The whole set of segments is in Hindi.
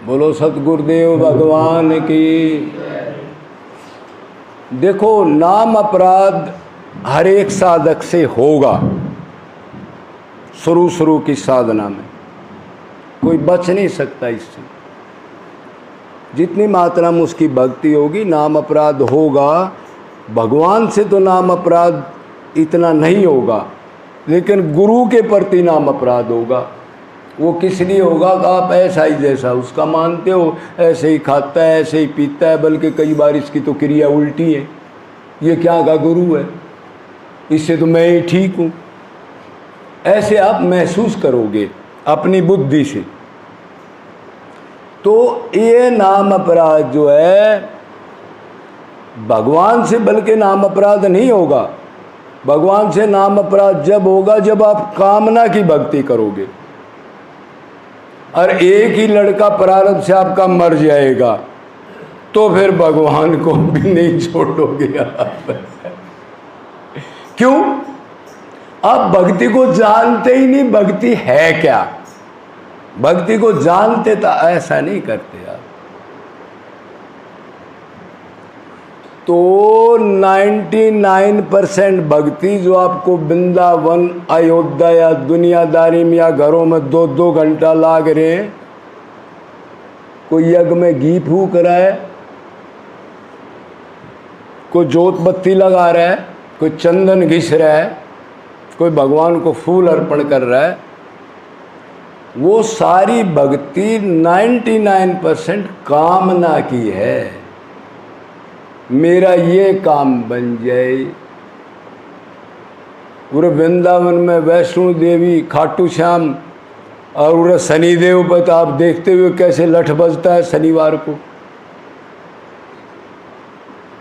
बोलो सतगुरुदेव भगवान की। देखो, नाम अपराध हर एक साधक से होगा। शुरू की साधना में कोई बच नहीं सकता इससे। जितनी मात्रा में उसकी भक्ति होगी, नाम अपराध होगा। भगवान से तो नाम अपराध इतना नहीं होगा, लेकिन गुरु के प्रति नाम अपराध होगा। वो किस लिए होगा कि आप ऐसा ही जैसा उसका मानते हो, ऐसे ही खाता है, ऐसे ही पीता है, बल्कि कई बार इसकी तो क्रिया उल्टी है। ये क्या का गुरु है, इससे तो मैं ही ठीक हूँ, ऐसे आप महसूस करोगे अपनी बुद्धि से। तो ये नाम अपराध जो है भगवान से बल्कि नाम अपराध नहीं होगा। भगवान से नाम अपराध जब होगा जब आप कामना की भक्ति करोगे, और एक ही लड़का प्रारब्ध से आपका मर जाएगा, तो फिर भगवान को भी नहीं छोड़ोगे आप। क्यों? आप भक्ति को जानते ही नहीं, भक्ति है क्या। भक्ति को जानते तो ऐसा नहीं करते आप। तो 99% भक्ति जो आपको वृंदावन, अयोध्या या दुनियादारी में या घरों में 2-2 घंटा लाग रहे हैं, कोई यज्ञ में घी फूक रहा है, कोई जोत बत्ती लगा रहा है, कोई चंदन घिस रहा है, कोई भगवान को फूल अर्पण कर रहा है, वो सारी भक्ति 99% कामना की है। मेरा ये काम बन जाए। पूरे वृंदावन में वैष्णो देवी, खाटू श्याम और शनिदेव पर तो आप देखते हुए कैसे लठ बजता है शनिवार को।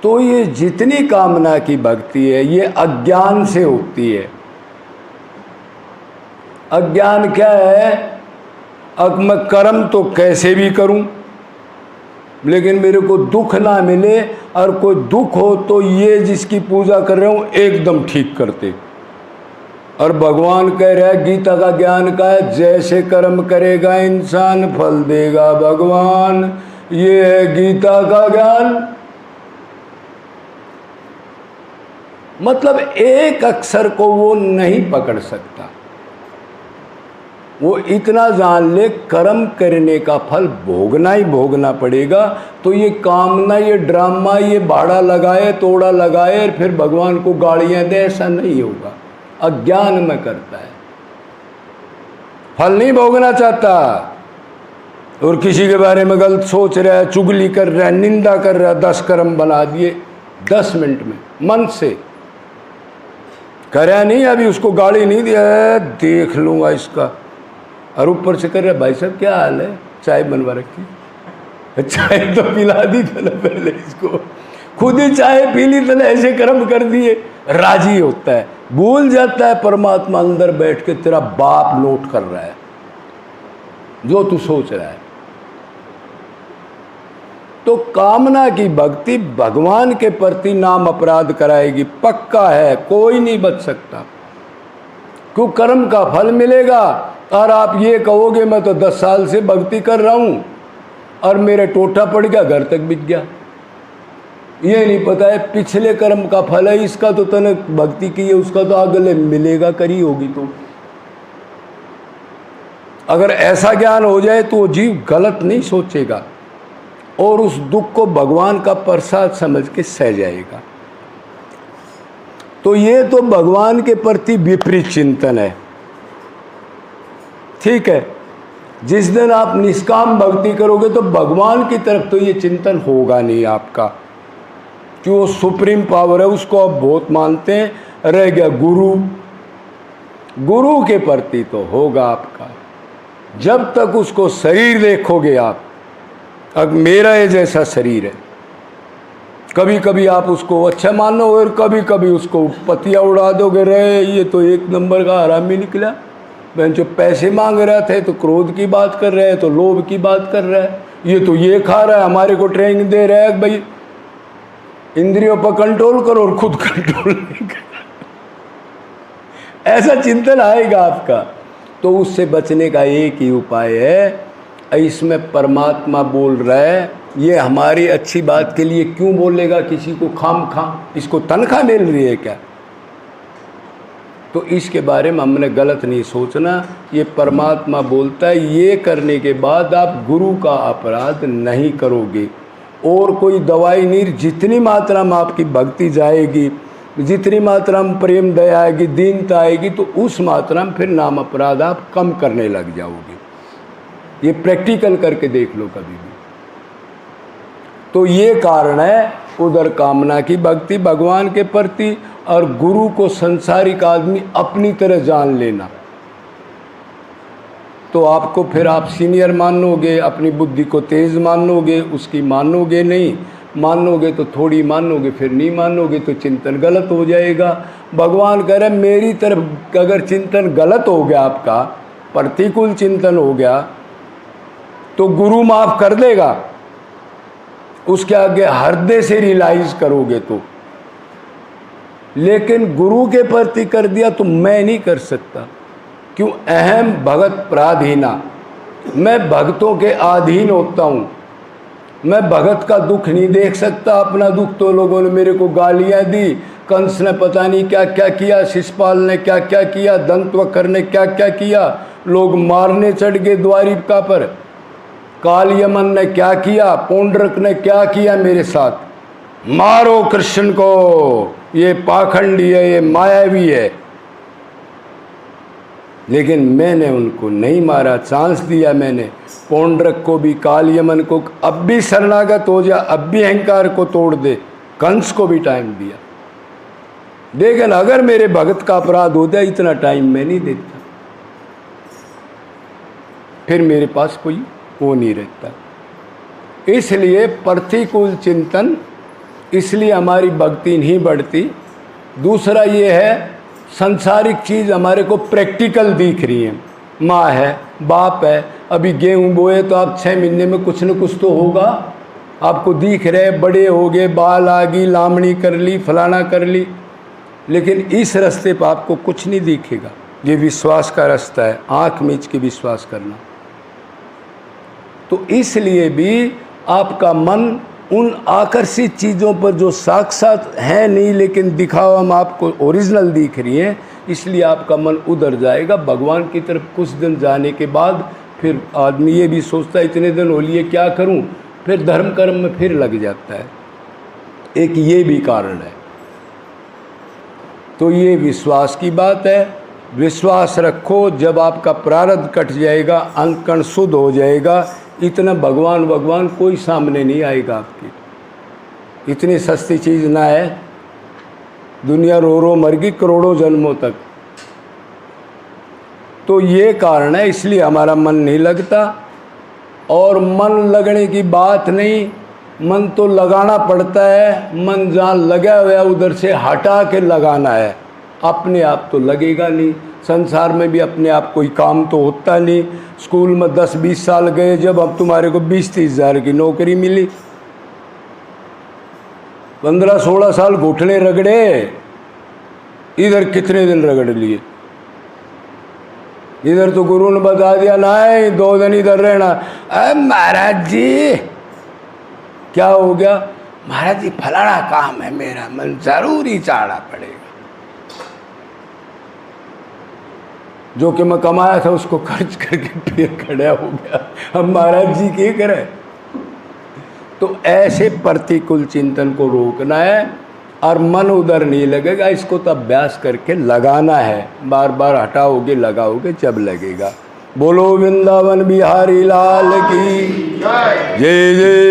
तो ये जितनी कामना की भक्ति है ये अज्ञान से होती है। अज्ञान क्या है? अब मैं कर्म तो कैसे भी करूं, लेकिन मेरे को दुख ना मिले, और कोई दुख हो तो ये जिसकी पूजा कर रहा हूँ एकदम ठीक करते। और भगवान कह रहा है, गीता का ज्ञान का है, जैसे कर्म करेगा इंसान फल देगा भगवान। ये है गीता का ज्ञान। मतलब एक अक्षर को वो नहीं पकड़ सकता। वो इतना जान ले, कर्म करने का फल भोगना ही भोगना पड़ेगा। तो ये कामना, ये ड्रामा, ये भाड़ा लगाए, तोड़ा लगाए, फिर भगवान को गालियां दे, ऐसा नहीं होगा। अज्ञान में करता है, फल नहीं भोगना चाहता, और किसी के बारे में गलत सोच रहा है, चुगली कर रहा है, निंदा कर रहा है। 10 कर्म बना दिए 10 मिनट में, मन से करे नहीं, अभी उसको गाली नहीं दिया है, देख लूंगा इसका। और ऊपर से कर रहा, भाई साहब क्या हाल है, चाय बनवा रखी, चाय तो पिला दी तो पहले इसको, खुद ही चाय पी ली तो ऐसे कर्म कर दिए। राजी होता है, भूल जाता है परमात्मा अंदर बैठ के तेरा बाप नोट कर रहा है जो तू सोच रहा है। तो कामना की भक्ति भगवान के प्रति नाम अपराध कराएगी, पक्का है, कोई नहीं बच सकता। क्यों? कर्म का फल मिलेगा। और आप ये कहोगे मैं तो 10 साल से भक्ति कर रहा हूँ और मेरे टोटा पड़ गया, घर तक बिक गया। ये नहीं पता है पिछले कर्म का फल है, इसका तो तने भक्ति की है, उसका तो अगले मिलेगा, करी होगी। तो अगर ऐसा ज्ञान हो जाए तो वो जीव गलत नहीं सोचेगा और उस दुख को भगवान का प्रसाद समझ के सह जाएगा। तो ये तो भगवान के प्रति विपरीत चिंतन है। ठीक है, जिस दिन आप निष्काम भक्ति करोगे तो भगवान की तरफ तो ये चिंतन होगा नहीं आपका, कि वो सुप्रीम पावर है, उसको आप बहुत मानते हैं। रह गया गुरु, गुरु के प्रति तो होगा आपका। जब तक उसको शरीर देखोगे आप, अब मेरा ये जैसा शरीर है, कभी कभी आप उसको अच्छा मानो और कभी कभी उसको पतिया उड़ा दोगे। रहे ये तो एक नंबर का हरामी निकला, बहन जो पैसे मांग रहा थे तो क्रोध की बात कर रहा है, तो लोभ की बात कर रहा है, ये तो ये खा रहा है, हमारे को ट्रेनिंग दे रहा है भाई इंद्रियों पर कंट्रोल करो और खुद कंट्रोल नहीं कर। ऐसा चिंतन आएगा आपका। तो उससे बचने का एक ही उपाय है, इसमें परमात्मा बोल रहा है, ये हमारी अच्छी बात के लिए क्यों बोलेगा किसी को खामखा, इसको तनख्वाह मिल रही है क्या? तो इसके बारे में हमने गलत नहीं सोचना। ये परमात्मा बोलता है ये करने के बाद आप गुरु का अपराध नहीं करोगे। और कोई दवाई नहीं, जितनी मात्रा में आपकी भक्ति जाएगी, जितनी मात्रा में प्रेम दया आएगी, दीनता आएगी, तो उस मात्रा में फिर नाम अपराध आप कम करने लग जाओगे। ये प्रैक्टिकल करके देख लो कभी भी। तो ये कारण है उधर कामना की भक्ति भगवान के प्रति, और गुरु को संसारिक आदमी अपनी तरह जान लेना। तो आपको फिर आप सीनियर मानोगे, अपनी बुद्धि को तेज मानोगे, उसकी मानोगे नहीं, मानोगे तो थोड़ी मानोगे, फिर नहीं मानोगे तो चिंतन गलत हो जाएगा। भगवान कह रहे मेरी तरफ अगर चिंतन गलत हो गया, आपका प्रतिकूल चिंतन हो गया, तो गुरु माफ कर देगा। उसके आगे हृदय से रियलाइज करोगे तो। लेकिन गुरु के प्रति कर दिया तो मैं नहीं कर सकता। क्यों? अहम भगत पराधीना, मैं भक्तों के अधीन होता हूँ। मैं भगत का दुख नहीं देख सकता। अपना दुख तो लोगों ने मेरे को गालियाँ दी, कंस ने पता नहीं क्या क्या किया, शिषपाल ने क्या क्या किया, दंतवक्र ने क्या क्या किया, लोग मारने चढ़ गए द्वारिका पर, काल यमन ने क्या किया, पौंड्रक ने क्या किया मेरे साथ। मारो कृष्ण को, ये पाखंडी है, ये मायावी है। लेकिन मैंने उनको नहीं मारा, चांस दिया मैंने। पौंड्रक को भी, काल यमन को, अब भी शरणागत हो जा, अब भी अहंकार को तोड़ दे। कंस को भी टाइम दिया। लेकिन अगर मेरे भगत का अपराध हो जाए, इतना टाइम मैं नहीं देता, फिर मेरे पास कोई वो नहीं रहता। इसलिए प्रतिकूल चिंतन, इसलिए हमारी भक्ति नहीं बढ़ती। दूसरा ये है, संसारिक चीज़ हमारे को प्रैक्टिकल दिख रही है। माँ है, बाप है, अभी गेहूँ बोए तो आप 6 महीने में कुछ न कुछ तो होगा, आपको दिख रहे, बड़े हो गए, बाल आ गई, लामणी कर ली, फलाना कर ली। लेकिन इस रास्ते पर आपको कुछ नहीं दिखेगा। ये विश्वास का रास्ता है, आँख मीच के विश्वास करना। तो इसलिए भी आपका मन उन आकर्षित चीज़ों पर जो साक्षात है नहीं, लेकिन दिखावा में आपको ओरिजिनल दिख रही है, इसलिए आपका मन उधर जाएगा। भगवान की तरफ कुछ दिन जाने के बाद फिर आदमी ये भी सोचता है इतने दिन हो लिए क्या करूं, फिर धर्म कर्म में फिर लग जाता है। एक ये भी कारण है। तो ये विश्वास की बात है। विश्वास रखो, जब आपका प्रारब्ध कट जाएगा, अंतकण शुद्ध हो जाएगा, इतना भगवान भगवान कोई सामने नहीं आएगा आपकी। इतनी सस्ती चीज़ ना है, दुनिया रो रो मर गई करोड़ों जन्मों तक। तो ये कारण है, इसलिए हमारा मन नहीं लगता। और मन लगने की बात नहीं, मन तो लगाना पड़ता है। मन जहाँ लगा हुआ है उधर से हटा के लगाना है, अपने आप तो लगेगा नहीं। संसार में भी अपने आप कोई काम तो होता नहीं। स्कूल में 10-20 साल गए, जब अब तुम्हारे को 20-30 हज़ार की नौकरी मिली, 15-16 साल घुटने रगड़े, इधर कितने दिन रगड़ लिए। इधर तो गुरु ने बता दिया नहीं 2 दिन इधर रहना। अरे महाराज जी क्या हो गया? महाराज जी फलाना काम है मेरा, मन जरूरी जाना पड़ेगा। जो कि मैं कमाया था उसको खर्च करके फिर खड़ा हो गया। अब महाराज जी क्या करें? तो ऐसे प्रतिकूल चिंतन को रोकना है, और मन उधर नहीं लगेगा। इसको तो अभ्यास करके लगाना है, बार बार हटाओगे लगाओगे जब लगेगा। बोलो वृंदावन बिहारी लाल की जय जय।